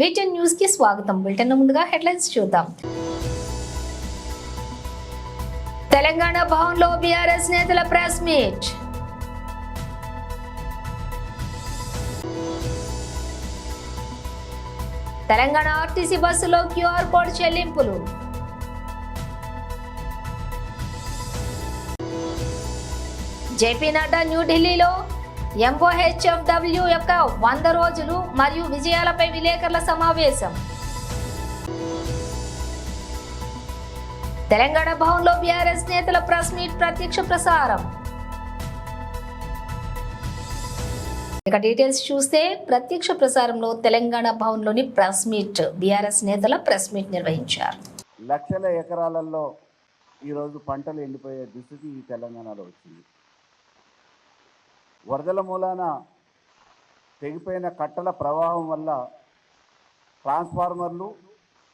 వీటెన్ news కి స్వాగతం. Bulletin ముందుగా హెడ్లైన్స్ చూద్దాం. తెలంగాణ భవన్లో బీఆర్ఎస్ నేతల ప్రెస్ మీట్. తెలంగాణ ఆర్టీసీ బస్సులో క్యూఆర్ కోడ్ చెల్లింపులు. జేపీ నడ్డా న్యూఢిల్లీలో MOHFW యొక్క 100 రోజులు మరియు విజయాలపై విలేకరుల సమావేశం. తెలంగాణ భవన్లో బీఆర్ఎస్ నేతల ప్రెస్ మీట్ ప్రత్యక్ష ప్రసారం. ఇక డీటెయిల్స్ చూస్తే ప్రత్యక్ష ప్రసారంలో తెలంగాణ భవన్లోని ప్రెస్ మీట్ బీఆర్ఎస్ నేతల ప్రెస్ మీట్ నిర్వహించారు. లక్షల ఎకరాలలో ఈరోజు పంటలు ఎండిపోయే దుస్థితి ఈ తెలంగాణలో వచ్చింది. వరదల మూలాన తెగిపోయిన కట్టల ప్రవాహం వల్ల ట్రాన్స్ఫార్మర్లు,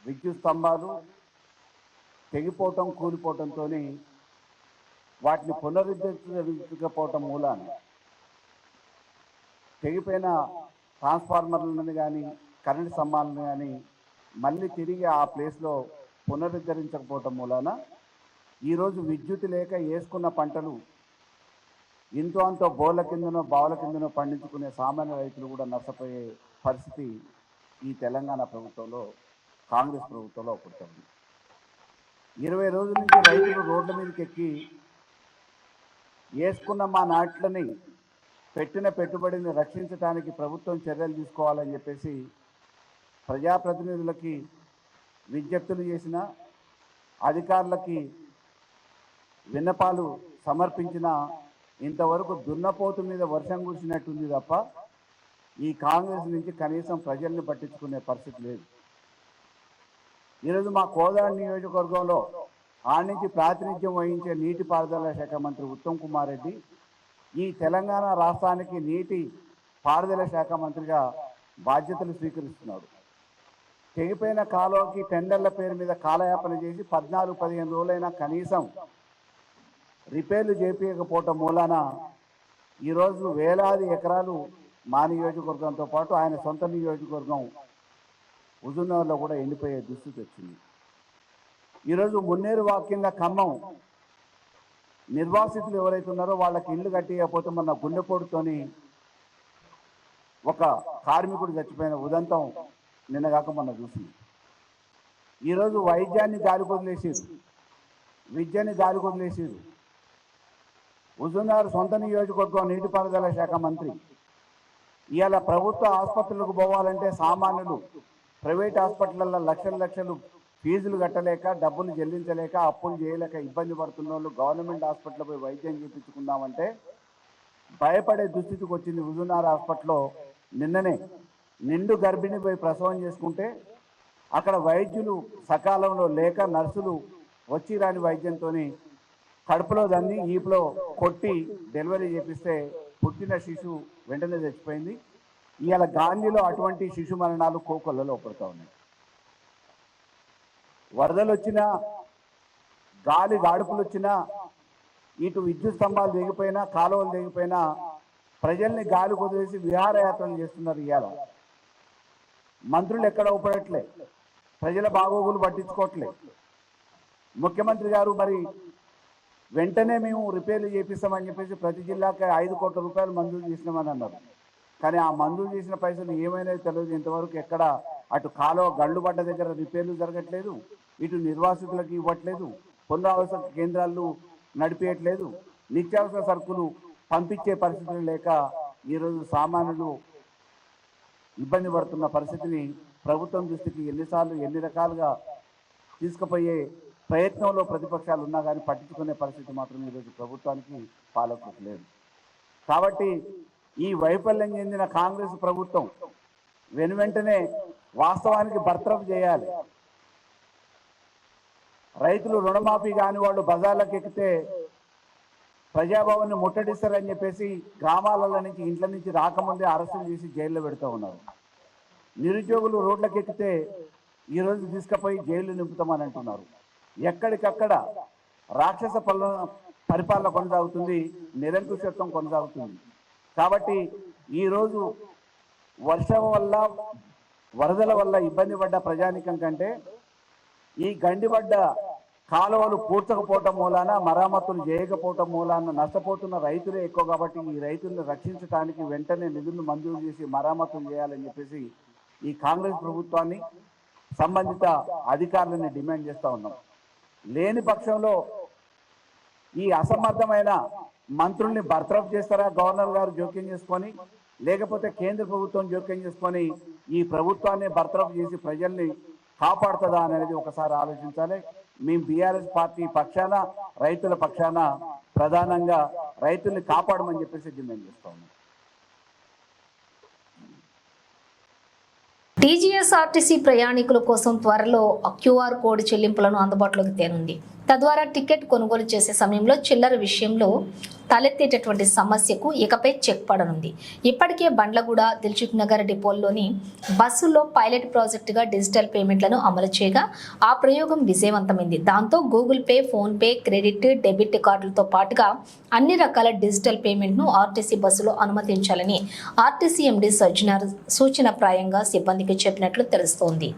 విద్యుత్ స్తంభాలు తెగిపోవటం, కూలిపోవటంతో వాటిని పునరుద్ధరించకపోవటం మూలాన తెగిపోయిన ట్రాన్స్ఫార్మర్లను కానీ కరెంటు స్తంభాలను కానీ మళ్ళీ తిరిగి ఆ ప్లేస్లో పునరుద్ధరించకపోవటం మూలాన ఈరోజు విద్యుత్ లేక వేసుకున్న పంటలు ఇంతో అంతో బోర్ల కిందనో బావుల కిందనో పండించుకునే సామాన్య రైతులు కూడా నష్టపోయే పరిస్థితి ఈ తెలంగాణ ప్రభుత్వంలో, కాంగ్రెస్ ప్రభుత్వంలో పుడుతుంది. 20 రోజుల నుంచి రైతులు రోడ్ల మీదకి ఎక్కి వేసుకున్న మా నాట్లని పెట్టిన పెట్టుబడిని రక్షించడానికి ప్రభుత్వం చర్యలు తీసుకోవాలని చెప్పేసి ప్రజాప్రతినిధులకి విజ్ఞప్తులు చేసిన, అధికారులకి విన్నపాలు సమర్పించిన, ఇంతవరకు దున్నపోతు మీద వర్షం కురిసినట్టుంది తప్ప ఈ కాంగ్రెస్ నుంచి కనీసం ప్రజల్ని పట్టించుకునే పరిస్థితి లేదు. ఈరోజు మా కోదాడ నియోజకవర్గంలో ఆడ నుంచి ప్రాతినిధ్యం వహించే నీటిపారుదల శాఖ మంత్రి ఉత్తమ్ కుమార్ రెడ్డి ఈ తెలంగాణ రాష్ట్రానికి నీటి పారుదల శాఖ మంత్రిగా బాధ్యతలు స్వీకరిస్తున్నాడు. తెగిపోయిన కాలువకి టెండర్ల పేరు మీద కాలయాపన చేసి 14-15 రోజులైనా కనీసం రిపేర్లు చేపించకపోవటం మూలాన ఈరోజు వేలాది ఎకరాలు మా నియోజకవర్గంతో పాటు ఆయన సొంత నియోజకవర్గం హుజూర్నగర్లో కూడా ఎండిపోయే దుస్థితి వచ్చింది. ఈరోజు మున్నేరు కింద ఖమ్మం నిర్వాసితులు ఎవరైతే ఉన్నారో వాళ్ళకి ఇల్లు కట్టియకపోతే మన గుండెపోటుతోని ఒక కార్మికుడు చచ్చిపోయిన ఉదంతం నిన్నగాక మొన్న చూసింది. ఈరోజు వైద్యాన్ని గాలి కొదిలేసారు, విద్యని గాలి కొదిలేసారు. హుజూర్నగర్ సొంత నియోజకవర్గం నీటిపారుదల శాఖ మంత్రి ఇవాళ ప్రభుత్వ ఆసుపత్రులకు పోవాలంటే సామాన్యులు ప్రైవేట్ హాస్పిటళ్ళల్లో లక్షలు ఫీజులు కట్టలేక, డబ్బులు చెల్లించలేక, అప్పులు చేయలేక ఇబ్బంది పడుతున్న వాళ్ళు గవర్నమెంట్ హాస్పిటల్ పోయి వైద్యం చేయించుకుందామంటే భయపడే దుస్థితికి వచ్చింది. హుజూర్నగర్ హాస్పిటల్లో నిన్ననే నిండు గర్భిణి పోయి ప్రసవం చేసుకుంటే అక్కడ వైద్యులు సకాలంలో లేక నర్సులు వచ్చి రాని వైద్యంతో కడుపులో దాన్ని ఈపులో కొట్టి డెలివరీ చేపిస్తే పుట్టిన శిశువు వెంటనే చచ్చిపోయింది. ఇవాళ గాంధీలో అటువంటి శిశు మరణాలు కోకొల్లలో పడుతూ ఉన్నాయి. వరదలు వచ్చినా, గాలి గాడుపులు వచ్చినా, ఇటు విద్యుత్ స్తంభాలు దిగిపోయినా, కాలువలు దిగిపోయినా ప్రజల్ని గాలి కొదిలేసి విహారయాత్రలు చేస్తున్నారు. ఇవాళ మంత్రులు ఎక్కడ ఉపడట్లే, ప్రజల బాగోగులు పట్టించుకోవట్లే. ముఖ్యమంత్రి గారు మరి వెంటనే మేము రిపేర్లు చేపిస్తామని చెప్పేసి ప్రతి జిల్లాకి 5 కోట్ల రూపాయలు మంజూరు చేసినామని అన్నారు. కానీ ఆ మంజూరు చేసిన పైసలు ఏమైనా తెలియదు. ఇంతవరకు ఎక్కడ అటు కాలువ గండ్లు పడ్డ దగ్గర రిపేర్లు జరగట్లేదు, ఇటు నిర్వాసితులకు ఇవ్వట్లేదు, పునరావాస కేంద్రాలు నడిపేయట్లేదు, నిత్యావసర సరుకులు పంపించే పరిస్థితులు లేక ఈరోజు సామాన్యులు ఇబ్బంది పడుతున్న పరిస్థితిని ప్రభుత్వం దృష్టికి ఎన్నిసార్లు ఎన్ని రకాలుగా తీసుకుపోయే ప్రయత్నంలో ప్రతిపక్షాలు ఉన్నా కానీ పట్టించుకునే పరిస్థితి మాత్రం ఈరోజు ప్రభుత్వానికి, పాలకులకు లేదు. కాబట్టి ఈ వైఫల్యం చెందిన కాంగ్రెస్ ప్రభుత్వం వెనువెంటనే వాస్తవానికి బర్తరఫ్ చేయాలి. రైతులు రుణమాఫీ కాని వాళ్ళు బజార్లకు ఎక్కితే ప్రజాభవన్ని ముట్టడిస్తారని చెప్పేసి గ్రామాలలో నుంచి, ఇంట్ల నుంచి రాకముందే అరెస్టులు చేసి జైల్లో పెడుతూ ఉన్నారు. నిరుద్యోగులు రోడ్లకు ఎక్కితే ఈరోజు తీసుకుపోయి జైలు నింపుతామని అంటున్నారు. ఎక్కడికక్కడ రాక్షస పరిపాలన కొనసాగుతుంది, నిరంకుశత్వం కొనసాగుతుంది. కాబట్టి ఈరోజు వర్షం వల్ల వరదల వల్ల ఇబ్బంది పడ్డ ప్రజానికం కంటే ఈ గండిపడ్డ కాలువలు పూడ్చకపోవటం మూలాన మరామతులు చేయకపోవటం మూలాన నష్టపోతున్న రైతులే ఎక్కువ. కాబట్టి ఈ రైతులను రక్షించడానికి వెంటనే నిధులను మంజూరు చేసి మరామతులు చేయాలని చెప్పేసి ఈ కాంగ్రెస్ ప్రభుత్వాన్ని సంబంధిత అధికారులని డిమాండ్ చేస్తూ ఉన్నాం. లేని పక్షంలో ఈ అసమర్థమైన మంత్రుల్ని బర్తరఫ్ చేస్తారా గవర్నర్ గారు జోక్యం చేసుకొని, లేకపోతే కేంద్ర ప్రభుత్వం జోక్యం చేసుకొని ఈ ప్రభుత్వాన్ని బర్తరఫ్ చేసి ప్రజల్ని కాపాడుతుందా అనేది ఒకసారి ఆలోచించాలి. మేము బీఆర్ఎస్ పార్టీ పక్షాన, రైతుల పక్షాన ప్రధానంగా రైతుల్ని కాపాడమని చెప్పేసి డిమాండ్ చేస్తా ఉన్నాం. టీజీఎస్ఆర్టీసీ ప్రయాణికుల కోసం త్వరలో క్యూఆర్ కోడ్ చెల్లింపులను అందుబాటులోకి తేనుంది. తద్వారా టికెట్ కొనుగోలు చేసే సమయంలో చిల్లర విషయంలో తలెత్తేటటువంటి సమస్యకు ఇకపై చెక్ పడనుంది. ఇప్పటికే బండ్లగూడ, దిల్సుఖ్ నగర్ డిపోల్లోని బస్సుల్లో పైలట్ ప్రాజెక్టుగా డిజిటల్ పేమెంట్లను అమలు చేయగా ఆ ప్రయోగం విజయవంతమైంది. దాంతో Google pay, phone pay, credit, debit కార్డులతో పాటుగా అన్ని రకాల డిజిటల్ పేమెంట్ను ఆర్టీసీ బస్సులో అనుమతించాలని ఆర్టీసీ ఎండీ సజ్జనార్ సూచనప్రాయంగా సిబ్బందికి చెప్పినట్లు తెలుస్తోంది.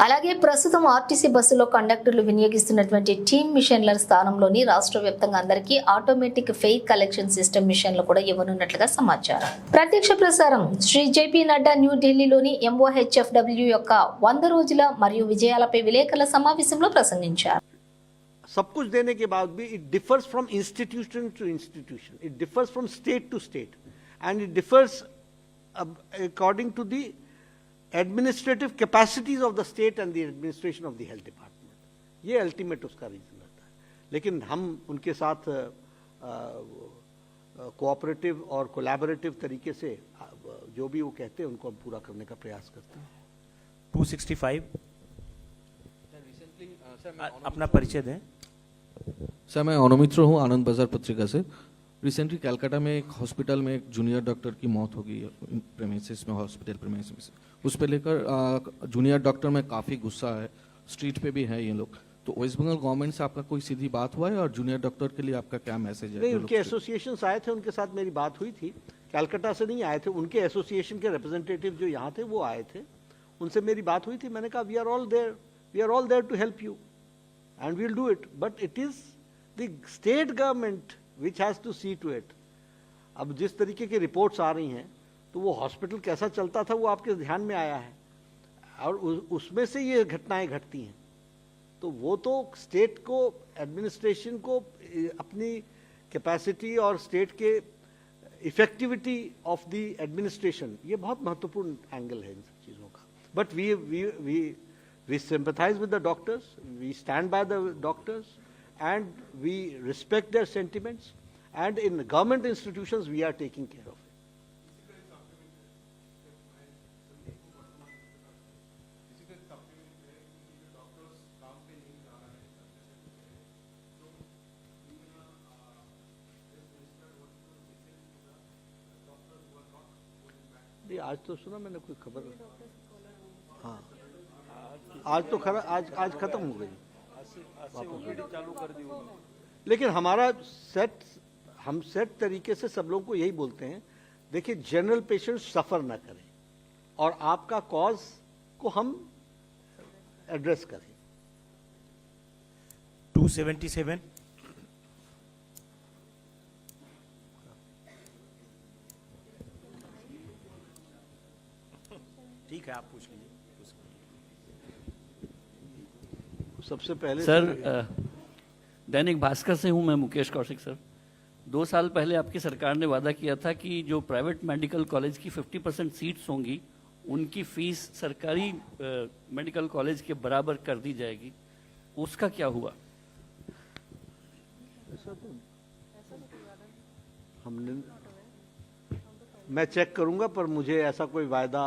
అలాగే ప్రస్తుతం ఆర్టీసీ బస్సులో కండక్టర్లు వినియోగిస్తున్నటువంటి టీమ్ మిషన్ల స్థానంలోని రాష్ట్ర వ్యాప్తంగా అందరికీ ఆటోమేటిక్ ఫెయిర్ కలెక్షన్ సిస్టమ్ మిషన్లు కూడా ఇవ్వనున్నట్లుగా సమాచారం. ప్రత్యక్ష ప్రసారం శ్రీ జేపీ నడ్డా న్యూఢిల్లీలోని MOHFW యొక్క 100 రోజుల మరియు విజయాలపై విలేకరుల సమావేశంలో ప్రసంగించారు. सब कुछ देने के बाद भी it differs from institution to institution, it differs from state to state, and it differs according to the administrative capacities of the state and the administration of the health department. ये अल्टीमेट उसका reason रहता है. लेकिन हम उनके साथ cooperative और collaborative तरीके से जो भी वो कहते हैं उनको हम पूरा करने का प्रयास करते हैं. 265 अपना परिचय दें. सर, मैं अनुमित्र हूँ आनंद बाजार पत्रिका से. रिसेंटली कलकत्ता में एक हॉस्पिटल में एक जूनियर डॉक्टर की मौत हो गई प्रेमिसेस में, हॉस्पिटल प्रेमिसेस. उस पर लेकर जूनियर डॉक्टर में काफ़ी गुस्सा है, स्ट्रीट पे भी है ये लोग. तो वेस्ट बंगाल गवर्नमेंट से आपका कोई सीधी बात हुआ है और जूनियर डॉक्टर के लिए आपका क्या मैसेज है? नहीं, उनके एसोसिएशंस आए थे, उनके साथ मेरी बात हुई थी. कलकत्ता से नहीं आए थे, उनके एसोसिएशन के रिप्रेजेंटेटिव जो यहाँ थे वो आए थे, उनसे मेरी बात हुई थी. मैंने कहा we are all there to help you and we will do it, but it is the state government which has to see to it. अब जिस तरीके की रिपोर्ट्स आ रही हैं तो वो हॉस्पिटल कैसा चलता था वो आपके ध्यान में आया है और उसमें से ये घटनाएं घटती हैं. तो वो तो स्टेट को, एडमिनिस्ट्रेशन को अपनी कैपेसिटी और स्टेट के इफेक्टिविटी ऑफ द एडमिनिस्ट्रेशन, ये बहुत महत्वपूर्ण एंगल है इन सब चीज़ों का. But we sympathise with the doctors, we stand by the doctors, and we respect their sentiments, and in government institutions we are taking care of it. आज तो सुना मैंने कोई खबर, हाँ आज तो आज खत्म हो गई, चालू कर दी. लेकिन हमारा हम सेट तरीके से सब लोगों को यही बोलते हैं, देखिए जनरल पेशेंट सफर ना करें और आपका कॉज को हम एड्रेस करें. 277 ठीक है, आप पूछ लीजिए. सबसे पहले सर, दैनिक भास्कर से हूं मैं, मुकेश कौशिक सर. 2 साल पहले आपकी सरकार ने वादा किया था कि जो प्राइवेट मेडिकल कॉलेज की 50% सीट्स होंगी उनकी फीस सरकारी मेडिकल कॉलेज के बराबर कर दी जाएगी. उसका क्या हुआ? हमने, मैं चेक करूंगा, पर मुझे ऐसा कोई वायदा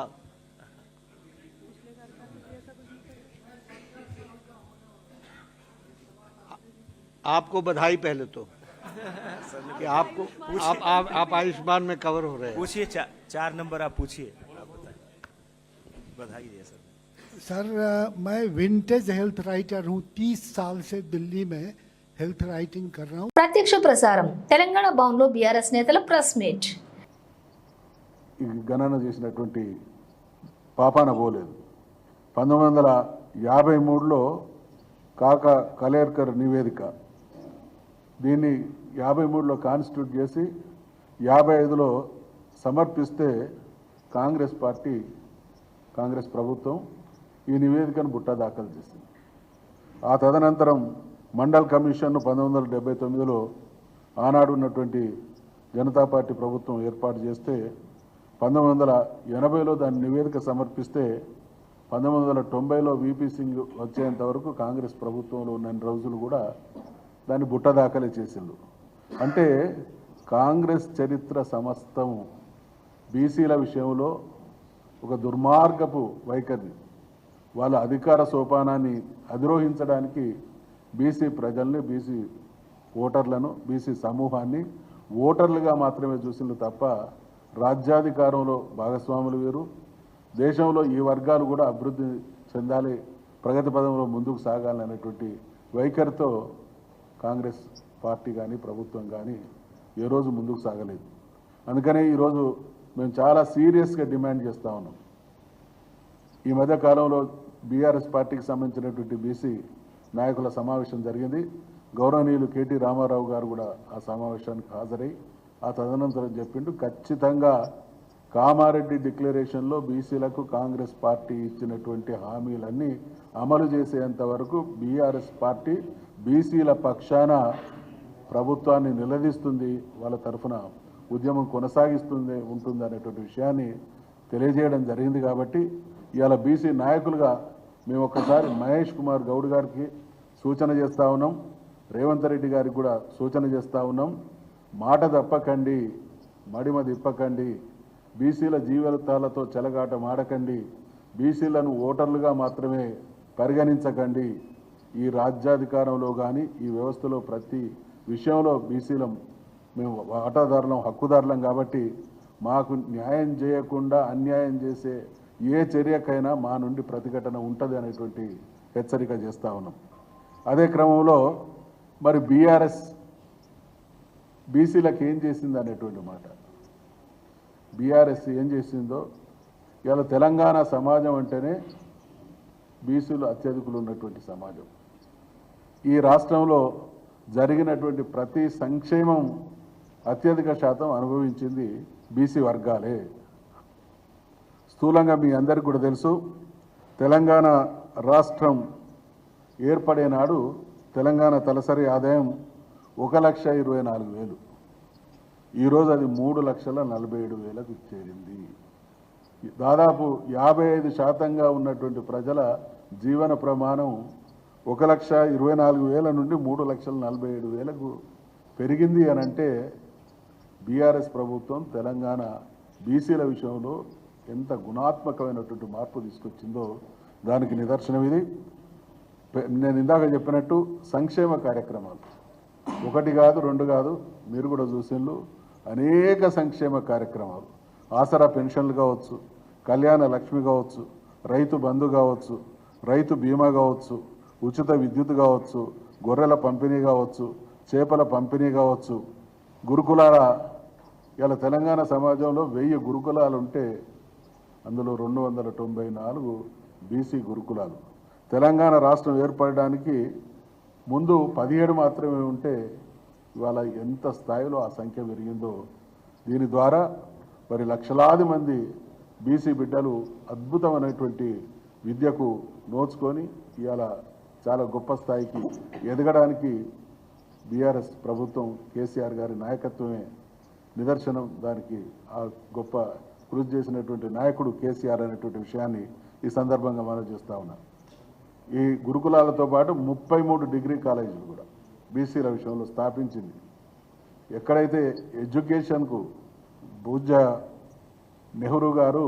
आपको बधाई पहले तो कि आपको आप आयुष्मान में कवर हो रहे हैं. पूछिए, 4 नंबर आप पूछिए, आप बताइए. बधाई है सर. सर, मैं विंटेज हेल्थ राइटर हूँ. 30 साल से दिल्ली में हेल्थ राइटिंग कर रहा हूँ. ప్రత్యక్ష ప్రసారం తెలంగాణ భవన్లో బీఆర్ఎస్ నేతల ప్రెస్ మీట్. ఈ గణన చేసినటువంటి పాపాన పోలేదు. 1953లో కాకా కలేర్కర్ నివేదిక, దీన్ని 53లో కాన్స్టిట్యూట్ చేసి 55లో సమర్పిస్తే కాంగ్రెస్ పార్టీ, కాంగ్రెస్ ప్రభుత్వం ఈ నివేదికను బుట్ట దాఖలు చేసింది. ఆ తదనంతరం మండల్ కమిషన్ను 1979లో ఆనాడు ఉన్నటువంటి జనతా పార్టీ ప్రభుత్వం ఏర్పాటు చేస్తే 1980లో దాని నివేదిక సమర్పిస్తే 1990లో విపి సింగ్ వచ్చేంత వరకు కాంగ్రెస్ ప్రభుత్వంలో ఉన్న రోజులు కూడా దాన్ని బుట్ట దాఖలే చేసిండు. అంటే కాంగ్రెస్ చరిత్ర సమస్తం బీసీల విషయంలో ఒక దుర్మార్గపు వైఖరి, వాళ్ళ అధికార సోపానాన్ని అధిరోహించడానికి బీసీ ప్రజల్ని, బీసీ ఓటర్లను, బీసీ సమూహాన్ని ఓటర్లుగా మాత్రమే చూసిండు తప్ప రాజ్యాధికారంలో భాగస్వాములు వేరు, దేశంలో ఈ వర్గాలు కూడా అభివృద్ధి చెందాలి, ప్రగతి పదంలో ముందుకు సాగాలనేటువంటి వైఖరితో కాంగ్రెస్ పార్టీ కానీ ప్రభుత్వం కానీ ఏ రోజు ముందుకు సాగలేదు. అందుకనే ఈరోజు మేము చాలా సీరియస్గా డిమాండ్ చేస్తూ ఉన్నాం. ఈ మధ్య కాలంలో బీఆర్ఎస్ పార్టీకి సంబంధించినటువంటి బీసీ నాయకుల సమావేశం జరిగింది. గౌరవనీయులు కేటీ రామారావు గారు కూడా ఆ సమావేశానికి హాజరై ఆ తదనంతరం చెప్పిండు, ఖచ్చితంగా కామారెడ్డి డిక్లరేషన్లో బీసీలకు కాంగ్రెస్ పార్టీ ఇచ్చినటువంటి హామీలన్నీ అమలు చేసేంత వరకు బీఆర్ఎస్ పార్టీ బీసీల పక్షాన ప్రభుత్వాన్ని నిలదీస్తుంది, వాళ్ళ తరఫున ఉద్యమం కొనసాగిస్తుంది ఉంటుంది అనేటువంటి విషయాన్ని తెలియజేయడం జరిగింది. కాబట్టి ఇవాళ బీసీ నాయకులుగా మేము ఒక్కసారి మహేష్ కుమార్ గౌడ్ గారికి సూచన చేస్తూ ఉన్నాం, రేవంత్ రెడ్డి గారికి కూడా సూచన చేస్తూ ఉన్నాం, మాట తప్పకండి, మడిమ తిప్పకండి, బీసీల జీవితాలతో చెలగాట మాడకండి, బీసీలను ఓటర్లుగా మాత్రమే పరిగణించకండి. ఈ రాజ్యాధికారంలో కానీ ఈ వ్యవస్థలో ప్రతి విషయంలో బీసీలం మేము వాటాదారులం, హక్కుదారులం కాబట్టి మాకు న్యాయం చేయకుండా అన్యాయం చేసే ఏ చర్యకైనా మా నుండి ప్రతిఘటన ఉంటుంది అనేటువంటి హెచ్చరిక చేస్తూ ఉన్నాం. అదే క్రమంలో మరి బీఆర్ఎస్ బీసీలకు ఏం చేసింది అనేటువంటి మాట, బీఆర్ఎస్ ఏం చేసిందో, ఇలా తెలంగాణ సమాజం అంటేనే బీసీలు అత్యధికులు ఉన్నటువంటి సమాజం. ఈ రాష్ట్రంలో జరిగినటువంటి ప్రతి సంక్షేమం అత్యధిక శాతం అనుభవించింది బీసీ వర్గాలే. స్థూలంగా మీ అందరికీ కూడా తెలుసు, తెలంగాణ రాష్ట్రం ఏర్పడే నాడు తెలంగాణ తలసరి ఆదాయం 1,24,000. ఈరోజు అది 3,47,000కు చేరింది. దాదాపు 55% ఉన్నటువంటి ప్రజల జీవన ప్రమాణం 1,24,000 నుండి 3,47,000కు పెరిగింది అని అంటే బీఆర్ఎస్ ప్రభుత్వం తెలంగాణ బీసీల విషయంలో ఎంత గుణాత్మకమైనటువంటి మార్పు తీసుకొచ్చిందో దానికి నిదర్శనం ఇది. నేను ఇందాక చెప్పినట్టు సంక్షేమ కార్యక్రమాలు ఒకటి కాదు, రెండు కాదు, మీరు కూడా చూసిండ్రు, అనేక సంక్షేమ కార్యక్రమాలు, ఆసరా పెన్షన్లు కావచ్చు, కళ్యాణ లక్ష్మి కావచ్చు, రైతు బంధు కావచ్చు, రైతు బీమా కావచ్చు, ఉచిత విద్యుత్ కావచ్చు, గొర్రెల పంపిణీ కావచ్చు, చేపల పంపిణీ కావచ్చు, గురుకులాల, ఇలా తెలంగాణ సమాజంలో 1000 గురుకులాలు ఉంటే అందులో 294 బీసీ గురుకులాలు. తెలంగాణ రాష్ట్రం ఏర్పడడానికి ముందు 17 మాత్రమే ఉంటే ఇవాళ ఎంత స్థాయిలో ఆ సంఖ్య పెరిగిందో. దీని ద్వారా మరి లక్షలాది మంది బీసీ బిడ్డలు అద్భుతమైనటువంటి విద్యకు నోచుకొని ఇవాళ చాలా గొప్ప స్థాయికి ఎదగడానికి బీఆర్ఎస్ ప్రభుత్వం, కేసీఆర్ గారి నాయకత్వమే నిదర్శనం. దానికి ఆ గొప్ప కృషి చేసినటువంటి నాయకుడు కేసీఆర్ అనేటువంటి విషయాన్ని ఈ సందర్భంగా మనం చేస్తూ ఉన్నాం. ఈ గురుకులాలతో పాటు 33 డిగ్రీ కాలేజీలు కూడా బీసీల విషయంలో స్థాపించింది. ఎక్కడైతే ఎడ్యుకేషన్కు పూజ్య నెహ్రూ గారు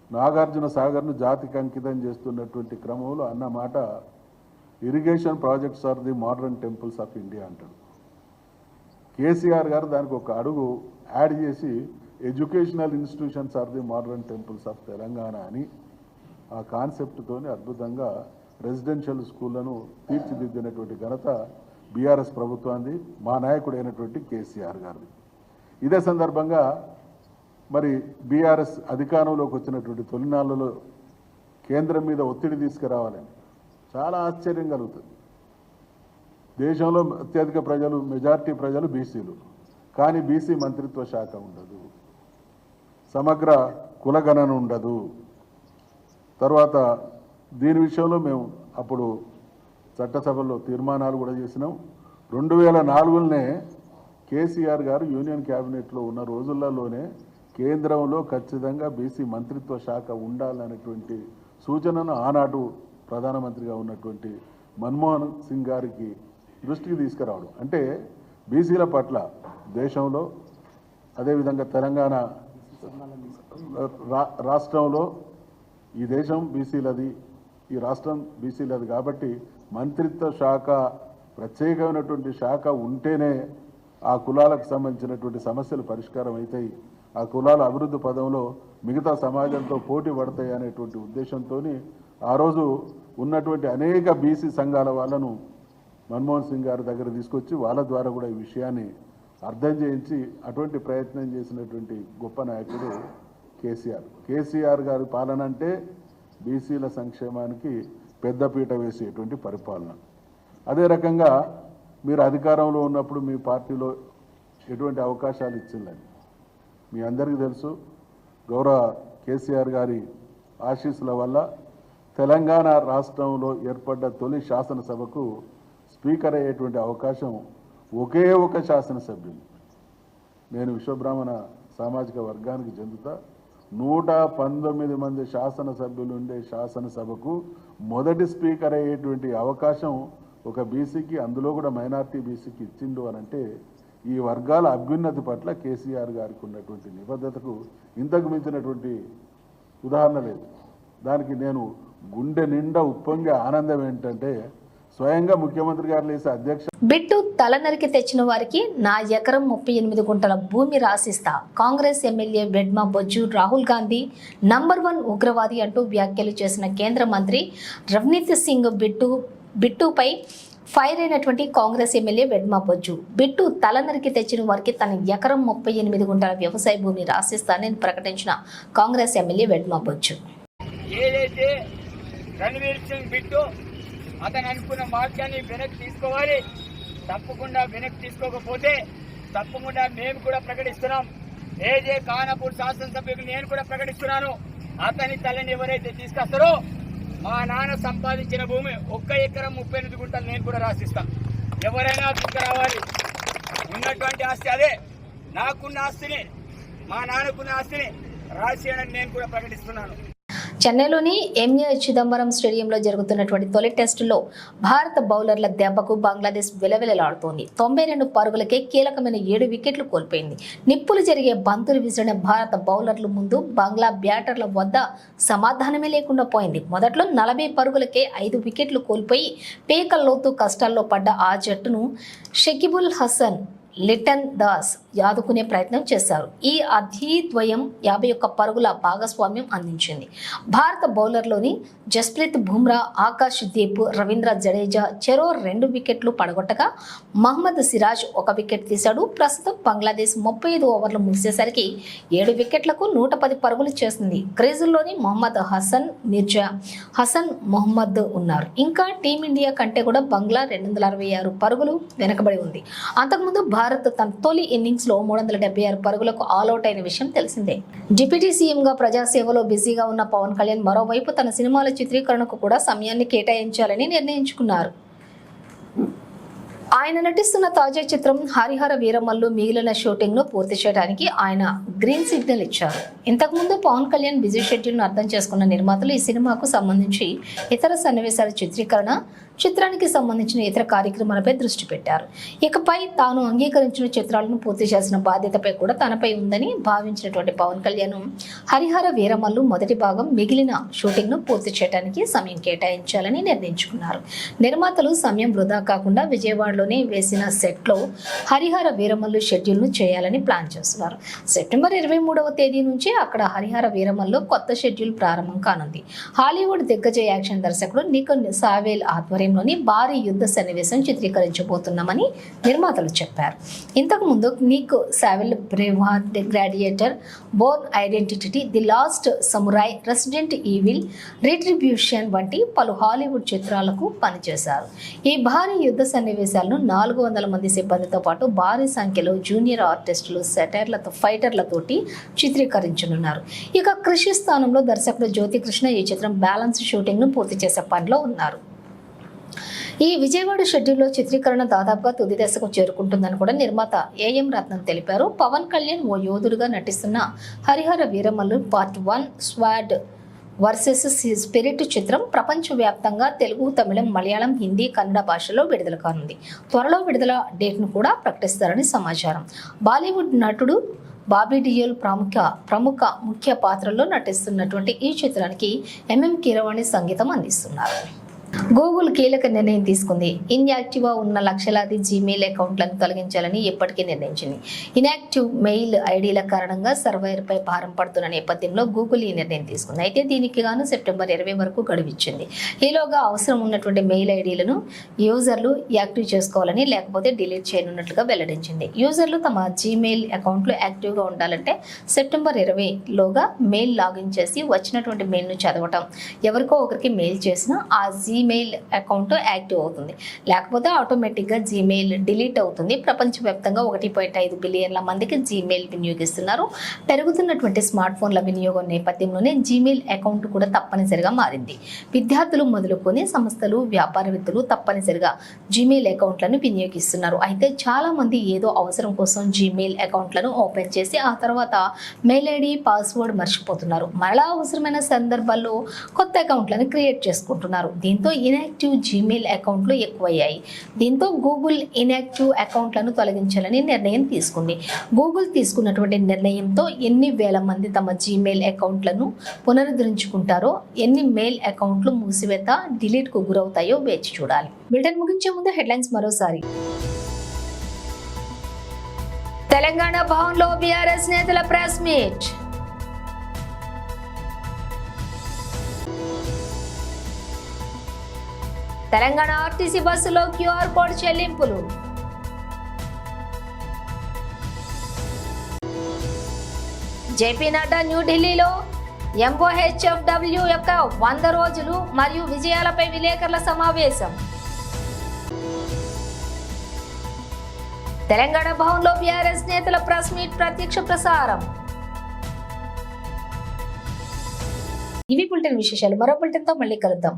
నాగార్జున సాగర్ను జాతికి అంకితం చేస్తున్నటువంటి క్రమంలో అన్నమాట, irrigation projects are the modern temples of India అంటారు. కేసీఆర్ గారు దానికి ఒక అడుగు యాడ్ చేసి educational institutions are the modern temples of Telangana అని ఆ కాన్సెప్ట్తోని అద్భుతంగా రెసిడెన్షియల్ స్కూళ్లను తీర్చిదిద్దినటువంటి ఘనత బీఆర్ఎస్ ప్రభుత్వాన్ని, మా నాయకుడు అయినటువంటి కేసీఆర్ గారిది. ఇదే సందర్భంగా మరి బీఆర్ఎస్ అధికారంలోకి వచ్చినటువంటి తొలినాళ్లలో కేంద్రం మీద ఒత్తిడి తీసుకురావాలని చాలా ఆశ్చర్యం కలుగుతుంది. దేశంలో అత్యధిక ప్రజలు, మెజారిటీ ప్రజలు బీసీలు, కానీ బీసీ మంత్రిత్వ శాఖ ఉండదు, సమగ్ర కులగణన ఉండదు. తర్వాత దీని విషయంలో మేము అప్పుడు చట్టసభలో తీర్మానాలు కూడా చేసినాం. 2004లోనే కేసీఆర్ గారు యూనియన్ క్యాబినెట్లో ఉన్న రోజులలోనే కేంద్రంలో ఖచ్చితంగా బీసీ మంత్రిత్వ శాఖ ఉండాలనేటువంటి సూచనను ఆనాడు ప్రధానమంత్రిగా ఉన్నటువంటి మన్మోహన్ సింగ్ గారికి దృష్టికి తీసుకురావడం. అంటే బీసీల పట్ల దేశంలో, అదేవిధంగా తెలంగాణ రాష్ట్రంలో, ఈ దేశం బీసీలది, ఈ రాష్ట్రం బీసీలది కాబట్టి మంత్రిత్వ శాఖ, ప్రత్యేకమైనటువంటి శాఖ ఉంటేనే ఆ కులాలకు సంబంధించినటువంటి సమస్యలు పరిష్కారం అవుతాయి, ఆ కులాల అభివృద్ధి పదంలో మిగతా సమాజంతో పోటీ పడతాయి అనేటువంటి ఉద్దేశంతో ఆ రోజు ఉన్నటువంటి అనేక బీసీ సంఘాల వాళ్ళను మన్మోహన్ సింగ్ గారి దగ్గర తీసుకొచ్చి వాళ్ళ ద్వారా కూడా ఈ విషయాన్ని అర్థం చేయించి అటువంటి ప్రయత్నం చేసినటువంటి గొప్ప నాయకుడు కేసీఆర్. కేసీఆర్ గారి పాలన అంటే బీసీల సంక్షేమానికి పెద్దపీట వేసేటువంటి పరిపాలన. అదే రకంగా మీరు అధికారంలో ఉన్నప్పుడు మీ పార్టీలో ఎటువంటి అవకాశాలు ఇచ్చిందని మీ అందరికీ తెలుసు. గౌరవ కేసీఆర్ గారి ఆశీస్సుల వల్ల తెలంగాణ రాష్ట్రంలో ఏర్పడ్డ తొలి శాసనసభకు స్పీకర్ అయ్యేటువంటి అవకాశం ఒకే ఒక శాసనసభ్యులు, నేను విశ్వబ్రాహ్మణ సామాజిక వర్గానికి చెందుతా, 119 మంది శాసనసభ్యులు ఉండే శాసనసభకు మొదటి స్పీకర్ అయ్యేటువంటి అవకాశం ఒక బీసీకి, అందులో కూడా మైనార్టీ బీసీకి ఇచ్చిండు అని అంటే ఈ వర్గాల అభ్యున్నతి పట్ల కేసీఆర్ గారికి ఉన్నటువంటి నిబద్ధతకు ఇంతకు మించినటువంటి ఉదాహరణ లేదు. దానికి నేను గుండె నిండా ఉప్పొంగే ఆనందం ఏంటంటే స్వయంగా ముఖ్యమంత్రి గారు లేసే అధ్యక్ష బిట్టు తలనరికి తెచ్చిన వారికి నా ఎకరం 38 గుంటల భూమి రాసిస్తా, కాంగ్రెస్ ఎమ్మెల్యే వెడ్మా బొజ్జు రాహుల్ గాంధీ #1 ఉగ్రవాది అంటూ వ్యాఖ్యలు చేసిన కేంద్ర మంత్రి రవ్నీత్ సింగ్ బిట్టుపై ఫైర్ అయినటువంటి కాంగ్రెస్ ఎమ్మెల్యే వెడ్మా బొజ్జు, బిట్టు తలనరికి తెచ్చిన వారికి తన ఎకరం 38 గుంటల వ్యవసాయ భూమి రాసిస్తానని ప్రకటించిన కాంగ్రెస్ ఎమ్మెల్యే వెడ్మా బొజ్జు. ఏదైతే రణవీర్ సింగ్ బిట్టు అతను అనుకున్న వాక్యాన్ని వెనక్కి తీసుకోవాలి, తప్పకుండా వెనక్కి తీసుకోకపోతే తప్పకుండా మేము కూడా ప్రకటిస్తున్నాం. ఏజే ఖానాపూర్ శాసనసభ్యులు నేను కూడా ప్రకటిస్తున్నాను, అతని తలని ఎవరైతే తీసుకొస్తారో మా నాన్న సంపాదించిన భూమి 1 ఎకరం 38 గుంటలు నేను కూడా రాసిస్తాను. ఎవరైనా తీసుకురావాలి. ఉన్నటువంటి ఆస్తి అదే, నాకున్న ఆస్తిని, మా నాన్నకున్న ఆస్తిని రాసేయడానికి నేను కూడా ప్రకటిస్తున్నాను. చెన్నైలోని ఎంఏ చిదంబరం స్టేడియంలో జరుగుతున్నటువంటి తొలి టెస్టులో భారత బౌలర్ల దెబ్బకు బంగ్లాదేశ్ విలవిలలాడుతోంది. 92 పరుగులకే కీలకమైన 7 వికెట్లు కోల్పోయింది. నిప్పులు జరిగే బంతులు విసిరిన భారత బౌలర్ల ముందు బంగ్లా బ్యాటర్ల వద్ద సమాధానమే లేకుండా పోయింది. మొదట్లో 40 పరుగులకే 5 వికెట్లు కోల్పోయి పేకల్లోతు కష్టాల్లో పడ్డ ఆ జట్టును షకీబుల్ హసన్, లిటన్ దాస్ ఆదుకునే ప్రయత్నం చేశారు. ఈ అధిద్వయం 51 పరుగుల భాగస్వామ్యం అందించింది. భారత బౌలర్లోని జస్ప్రీత్ బుమ్రా, ఆకాష్ దీప్, రవీంద్ర జడేజా చెరో 2 వికెట్లు పడగొట్టగా మహమ్మద్ సిరాజ్ 1 వికెట్ తీశాడు. ప్రస్తుతం బంగ్లాదేశ్ 35 ఓవర్లు ముగిసేసరికి 7 వికెట్లకు 110 పరుగులు చేసింది. క్రీజుల్లోని మొహమ్మద్ హసన్, మిర్జా, హసన్ మొహమ్మద్ ఉన్నారు. ఇంకా టీమిండియా కంటే కూడా బంగ్లా 266 పరుగులు వెనకబడి ఉంది. అంతకుముందు భారత్ తన తొలి ఇన్నింగ్స్ లో 376 పరుగులకు ఆల్అౌట్ అయిన విషయం తెలిసిందే. డిప్యూటీ సీఎంగా ప్రజాసేవలో బిజీగా ఉన్న పవన్ కళ్యాణ్ మరోవైపు తన సినిమాల చిత్రీకరణకు కూడా సమయాన్ని కేటాయించాలని నిర్ణయించుకున్నారు. ఆయన నటిస్తున్న తాజా చిత్రం హరిహర వీరమల్లు మిగిలిన షూటింగ్ ను పూర్తి చేయడానికి ఆయన గ్రీన్ సిగ్నల్ ఇచ్చారు. ఇంతకుముందు పవన్ కళ్యాణ్ బిజీ షెడ్యూల్ ను అర్థం చేసుకున్న నిర్మాతలు ఈ సినిమాకు సంబంధించి ఇతర సన్నివేశాల చిత్రీకరణ, చిత్రానికి సంబంధించిన ఇతర కార్యక్రమాలపై దృష్టి పెట్టారు. ఇకపై తాను అంగీకరించిన చిత్రాలను పూర్తి చేసిన బాధ్యతపై కూడా తనపై ఉందని భావించినటువంటి పవన్ కళ్యాణ్ హరిహర వీరమల్లు మొదటి భాగం మిగిలిన షూటింగ్ ను పూర్తి చేయడానికి సమయం కేటాయించాలని నిర్ణయించుకున్నారు. నిర్మాతలు సమయం వృధా కాకుండా విజయవాడలో హాస్పిటల్లోనే వేసిన సెట్లో హరిహర వీరమల్లు షెడ్యూల్ను చేయాలని ప్లాన్ చేస్తున్నారు. సెప్టెంబర్ 23వ తేదీ నుంచి అక్కడ హరిహర వీరమల్లు కొత్త షెడ్యూల్ ప్రారంభం కానుంది. హాలీవుడ్ దిగ్గజ యాక్షన్ దర్శకుడు నిక్ సావేల్ ఆధ్వర్యంలోని భారీ యుద్ధ సన్నివేశం చిత్రీకరించబోతున్నామని నిర్మాతలు చెప్పారు. ఇంతకు ముందు నిక్ సావేల్ Braveheart, Gladiator, Bourne Identity, The Last Samurai, Resident Evil, Retribution వంటి పలు హాలీవుడ్ చిత్రాలకు పనిచేశారు. ఈ భారీ యుద్ధ సన్నివేశాలను 400 మంది సిబ్బందితో పాటు భారీ సంఖ్యలో జూనియర్ ఆర్టిస్టులు, సెటర్లతో, ఫైటర్లతోటి చిత్రీకరించనున్నారు. ఇక కృషి స్థానంలో దర్శకుడు జ్యోతికృష్ణ ఈ చిత్రం బ్యాలెన్స్ షూటింగ్ ను పూర్తి చేసే పనిలో ఉన్నారు. ఈ విజయవాడ షెడ్యూల్లో చిత్రీకరణ దాదాపుగా తుది దశకు చేరుకుంటుందని కూడా నిర్మాత ఏఎం రత్నం తెలిపారు. పవన్ కళ్యాణ్ ఓ యోధుడుగా నటిస్తున్న Harihara Veeramallu part 1 స్వాడ్ versus spirit చిత్రం ప్రపంచవ్యాప్తంగా తెలుగు, తమిళం, మలయాళం, హిందీ, కన్నడ భాషలో విడుదల కానుంది. త్వరలో విడుదల డేట్ను కూడా ప్రకటిస్తారని సమాచారం. బాలీవుడ్ నటుడు బాబీ డియోల్ ప్రముఖ ముఖ్య పాత్రల్లో నటిస్తున్నటువంటి ఈ చిత్రానికి ఎంఎం కీరవాణి సంగీతం అందిస్తున్నారు. గూగుల్ కీలక నిర్ణయం తీసుకుంది. ఇన్యాక్టివ్గా ఉన్న లక్షలాది జీమెయిల్ అకౌంట్లను తొలగించాలని ఇప్పటికే నిర్ణయించింది. ఇన్యాక్టివ్ మెయిల్ ఐడీల కారణంగా సర్వర్పై భారం పడుతున్న నేపథ్యంలో గూగుల్ ఈ నిర్ణయం తీసుకుంది. అయితే దీనికి గాను సెప్టెంబర్ 20 వరకు గడువిచ్చింది. ఈలోగా అవసరం ఉన్నటువంటి మెయిల్ ఐడీలను యూజర్లు యాక్టివ్ చేసుకోవాలని, లేకపోతే డిలీట్ చేయనున్నట్లుగా వెల్లడించింది. యూజర్లు తమ జీమెయిల్ అకౌంట్లు యాక్టివ్గా ఉండాలంటే సెప్టెంబర్ 20లోగా మెయిల్ లాగిన్ చేసి వచ్చినటువంటి మెయిల్ను చదవటం, ఎవరికో ఒకరికి మెయిల్ చేసినా ఆ జీమెయిల్ అకౌంట్ యాక్టివ్ అవుతుంది. లేకపోతే ఆటోమేటిక్గా జీమెయిల్ డిలీట్ అవుతుంది. ప్రపంచవ్యాప్తంగా 1.5 బిలియన్ల మందికి జీమెయిల్ వినియోగిస్తున్నారు. పెరుగుతున్నటువంటి స్మార్ట్ ఫోన్ల వినియోగం నేపథ్యంలోనే జీమెయిల్ అకౌంట్ కూడా తప్పనిసరిగా మారింది. విద్యార్థులు మొదలుకొని సంస్థలు, వ్యాపారవేత్తలు తప్పనిసరిగా జీమెయిల్ అకౌంట్లను వినియోగిస్తున్నారు. అయితే చాలా మంది ఏదో అవసరం కోసం జీమెయిల్ అకౌంట్లను ఓపెన్ చేసి ఆ తర్వాత మెయిల్ ఐడి, పాస్వర్డ్ మర్చిపోతున్నారు. మరలా అవసరమైన సందర్భాల్లో కొత్త అకౌంట్లను క్రియేట్ చేసుకుంటున్నారు. దీంతో ఇన్యాక్టివ్ జీమెయిల్ అకౌంట్లు ఎక్కువయ్యాయి. దీంతో గూగుల్ ఇన్యాక్టివ్ అకౌంట్లను తొలగించాలని నిర్ణయం తీసుకుంది. గూగుల్ తీసుకున్నటువంటి నిర్ణయంతో ఎన్ని వేల మంది తమ జీమెయిల్ అకౌంట్లను పునరుద్ధరించుకుంటారో, ఎన్ని మెయిల్ అకౌంట్లు మూసివేత, డిలీట్కు గురవుతాయో వేచి చూడాలి. బులెటిన్ ముగించే ముందు హెడ్లైన్స్ మరోసారి. తెలంగాణ భవన్లో బీఆర్ఎస్ నేతల ప్రెస్ మీట్. తెలంగాణ ఆర్టీసీ బస్సులో క్యూఆర్ కోడ్ చెల్లింపులు. జేపీ నడ్డా న్యూఢిల్లీలో ఎంఓహెచ్ఎఫ్డబ్ల్యూ యొక్క 100 రోజులు మరియు విజయాలపై విలేకరుల సమావేశం. తెలంగాణ భవన్లో బీఆర్ఎస్ నేతల ప్రెస్ మీట్ ప్రత్యక్ష ప్రసారం. ఇవి బులెటిన్ విశేషాలు. మరో బులెటిన్తో మళ్ళీ కలుద్దాం.